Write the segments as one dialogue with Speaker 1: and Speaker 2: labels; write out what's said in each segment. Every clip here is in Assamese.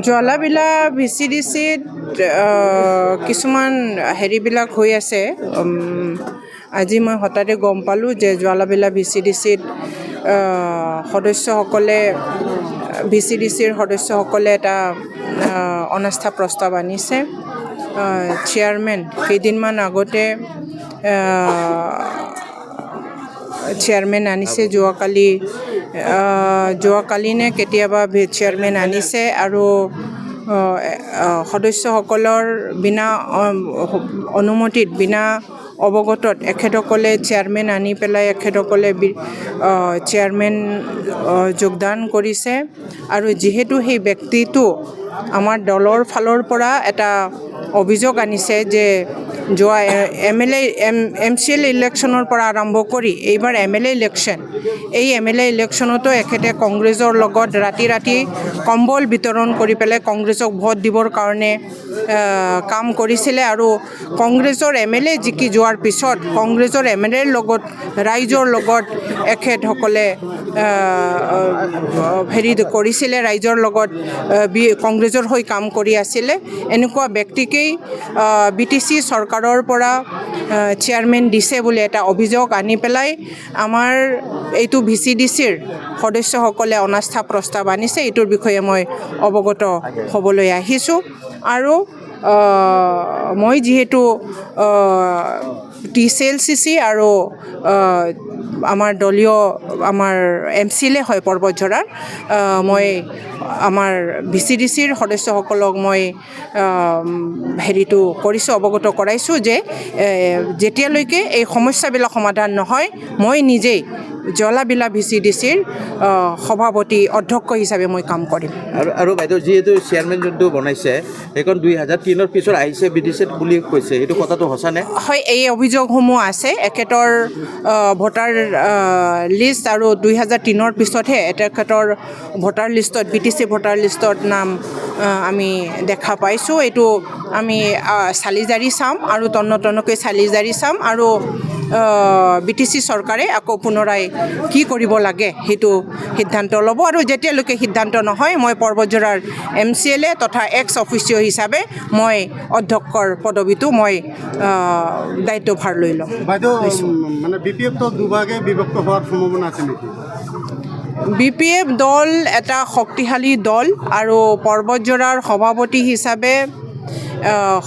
Speaker 1: জ্বালাবিলা VCDCত কিছুমান হেৰিবিলাক হৈ আছে। আজি মই হঠাতে গম পালোঁ যে জ্বালাবিলা VCDCত VCDCৰ সদস্যসকলে এটা অনাস্থা প্ৰস্তাৱ আনিছে। চেয়াৰমেন কেইদিনমান আগতে চেয়াৰমেন আনিছে, যোৱাকালি নে কেতিয়াবা চেয়াৰমেন আনিছে আৰু সদস্যসকলৰ বিনা অনুমতিত বিনা অৱগতত এখেতসকলে চেয়াৰমেন আনি পেলাই এখেতসকলে চেয়াৰমেন যোগদান কৰিছে। আৰু যিহেতু সেই ব্যক্তিটো আমাৰ দলৰ ফালৰ পৰা এটা অভিযোগ আনিছে যে যোৱা MCLA ইলেকশ্যনৰ পৰা আৰম্ভ কৰি এইবাৰ MLA ইলেকশ্যন, এই MLA ইলেকশ্যনতো এখেতে কংগ্ৰেছৰ লগত ৰাতি কম্বল বিতৰণ কৰি পেলাই কংগ্ৰেছক ভোট দিবৰ কাৰণে কাম কৰিছিলে। আৰু কংগ্ৰেছৰ MLA জিকি যোৱাৰ পিছত কংগ্ৰেছৰ MLAৰ লগত ৰাইজৰ লগত এখেতসকলে হেৰি কৰিছিলে, ৰাইজৰ লগত কংগ্ৰেছৰ হৈ কাম কৰি আছিলে। এনেকুৱা ব্যক্তিকেই BTC চৰকাৰৰ পৰা চেয়াৰমেন দিছে বুলি এটা অভিযোগ আনি পেলাই আমাৰ এইটো VCDCৰ সদস্যসকলে অনাস্থা প্ৰস্তাৱ আনিছে। এইটোৰ বিষয়ে মই অৱগত হ'বলৈ আহিছোঁ। আৰু মই যিহেতু TCLCC আৰু আমাৰ দলীয় MCLA হয় পৰ্বতঝৰাৰ, মই আমাৰ VCDCৰ সদস্যসকলক মই হেৰিটো কৰিছোঁ, অৱগত কৰাইছোঁ যে যেতিয়ালৈকে এই সমস্যাবিলাক সমাধান নহয় মই নিজেই জ্বালাবিলা VCDCৰ সভাপতি অধ্যক্ষ হিচাপে মই কাম কৰিম।
Speaker 2: আৰু বাইদেউ যিহেতু চেয়াৰমেন যোনটো বনাইছে সেইখন 2003 পিছত আহিছে BTCত বুলি কৈছে, এইটো কথাটো সঁচানে?
Speaker 1: হয়, এই অভিযোগসমূহ আছে। এখেতৰ ভোটাৰ লিষ্ট আৰু 2003 পিছতহে তেখেতৰ ভোটাৰ লিষ্টত BTC ভোটাৰ লিষ্টত নাম আমি দেখা পাইছোঁ। এইটো আমি চালিজাৰি চাম আৰু তন্নতন্নকৈ চালিজাৰি চাম আৰু BTC চৰকাৰে আকৌ পুনৰাই কি কৰিব লাগে সেইটো সিদ্ধান্ত ল'ব। আৰু যেতিয়ালৈকে সিদ্ধান্ত নহয় মই পৰ্বতঝৰাৰ MCLA তথা এক্স অফিচিঅ হিচাপে মই অধ্যক্ষৰ পদবীটো মই দায়িত্বভাৰ লৈ ল'ম।
Speaker 3: মানে BPF তো দুভাগে বিভক্ত হোৱাৰ সম্ভাৱনা আছে নেকি?
Speaker 1: BPF দল এটা শক্তিশালী দল আৰু পৰ্বতঝৰাৰ সভাপতি হিচাপে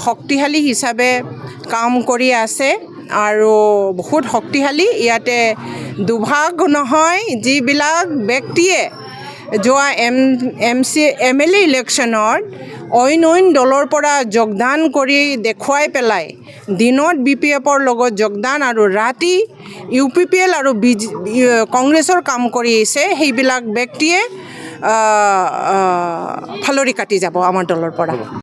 Speaker 1: শক্তিশালী হিচাপে কাম কৰি আছে আৰু বহুত শক্তিশালী। ইয়াতে দুভাগ নহয়, যিবিলাক ব্যক্তিয়ে যোৱা MLA ইলেকশ্যনত অইন দলৰ পৰা যোগদান কৰি দেখুৱাই পেলাই দিনত BPFৰ লগত যোগদান আৰু ৰাতি UPPL আৰু কংগ্ৰেছৰ কাম কৰি আহিছে, সেইবিলাক ব্যক্তিয়ে ফালৰি কাটি যাব আমাৰ দলৰ পৰা।